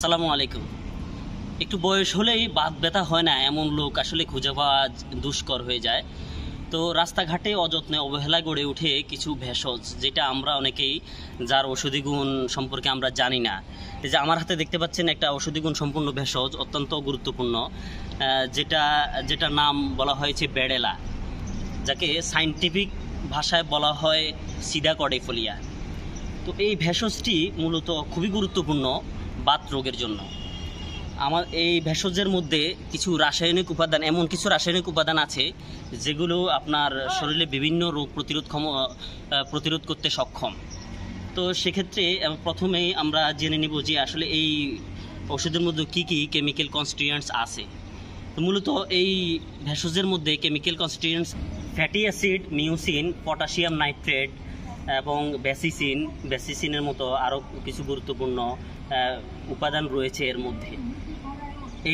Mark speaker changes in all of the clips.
Speaker 1: আসসালামু আলাইকুম। একটু বয়স হলেই বাত ব্যথা হয় না এমন লোক আসলে খুঁজে পাওয়া দুষ্কর হয়ে যায়। তো রাস্তাঘাটে অযত্নে অবহেলায় গড়ে ওঠে কিছু ভেষজ, যেটা আমরা অনেকেই যার ঔষধি গুণ সম্পর্কে আমরা জানি না। এই যে আমার হাতে দেখতে পাচ্ছেন একটা ঔষধি গুণ সম্পূর্ণ ভেষজ, অত্যন্ত গুরুত্বপূর্ণ, যেটার নাম বলা হয়েছে বেডেলা, যাকে সায়েন্টিফিক ভাষায় বলা হয় সিডাকর্ডিফোলিয়া। তো এই ভেষজটি মূলত খুবই গুরুত্বপূর্ণ বাত রোগের জন্য। আমার এই ভেষজের মধ্যে কিছু রাসায়নিক উপাদান, এমন কিছু রাসায়নিক উপাদান আছে যেগুলো আপনার শরীরে বিভিন্ন রোগ প্রতিরোধ করতে সক্ষম। তো সেক্ষেত্রে প্রথমেই আমরা জেনে নিব যে আসলে এই ওষুধের মধ্যে কি কি কেমিক্যাল কনস্টিটিউয়েন্টস আছে। তো মূলত এই ভেষজের মধ্যে chemical constituents fatty acid, mucin, potassium nitrate এবং বেসিসিনের মতো আরও কিছু গুরুত্বপূর্ণ উপাদান রয়েছে এর মধ্যে।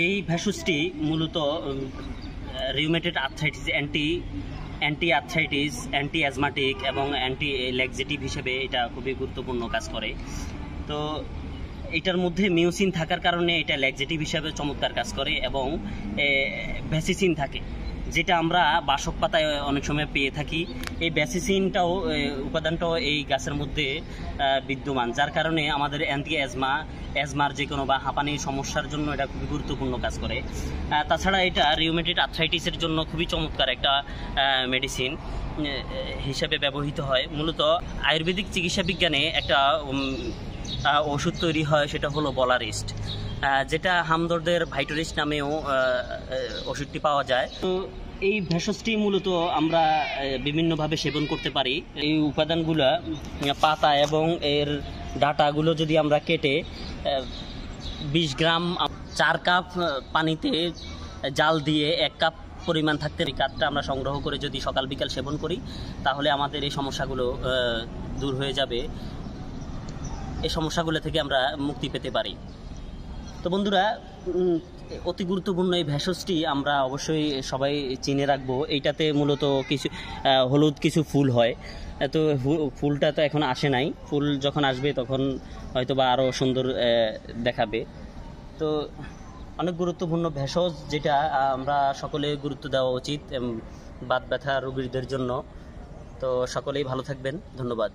Speaker 1: এই ভেষজটি মূলত rheumatoid arthritis, anti arthritis, anti asthmatic এবং অ্যান্টি ল্যাক্সেটিভ হিসেবে এটা খুবই গুরুত্বপূর্ণ কাজ করে। তো এটার মধ্যে মিউসিন থাকার কারণে এটা ল্যাক্সেটিভ হিসাবে চমৎকার কাজ করে, এবং বেসিসিন থাকে, যেটা আমরা বাসক পাতায় অনেক সময় পেয়ে থাকি। এই বেসিসিনটাও উপাদানটাও এই গাছের মধ্যে বিদ্যমান, যার কারণে আমাদের অ্যাজমার যে কোনো বা হাঁপানির সমস্যার জন্য এটা খুবই গুরুত্বপূর্ণ কাজ করে। তাছাড়া এটা রিউমেটয়েড আর্থ্রাইটিসের জন্য খুবই চমৎকার একটা মেডিসিন হিসেবে ব্যবহৃত হয়। মূলত আয়ুর্বেদিক চিকিৎসা বিজ্ঞানে একটা ওষুধ তৈরি হয়, সেটা হলো বলারিস্ট, যেটা হামদর্দের ভাইটোরিস্ট নামেও ওষুধটি পাওয়া যায়। তো এই ভেষজটি মূলত আমরা বিভিন্নভাবে সেবন করতে পারি। এই উপাদানগুলো পাতা এবং এর ডাঁটাগুলো যদি আমরা কেটে 20 গ্রাম 4 কাপ পানিতে জাল দিয়ে 1 কাপ পরিমাণ থাকতে এই কাপটা আমরা সংগ্রহ করে যদি সকাল বিকাল সেবন করি, তাহলে আমাদের এই সমস্যাগুলো দূর হয়ে যাবে। এই সমস্যাগুলো থেকে আমরা মুক্তি পেতে পারি। তো বন্ধুরা, অতি গুরুত্বপূর্ণ এই ভেষজটি আমরা অবশ্যই সবাই চিনে রাখবো। এইটাতে মূলত কিছু হলুদ কিছু ফুল হয়। তো ফুলটা তো এখন আসে নাই, ফুল যখন আসবে তখন হয়তো বা আরও সুন্দর দেখাবে। তো অনেক গুরুত্বপূর্ণ ভেষজ, যেটা আমরা সকলে গুরুত্ব দেওয়া উচিত বাত ব্যথা রোগীদের জন্য। তো সকলেই ভালো থাকবেন, ধন্যবাদ।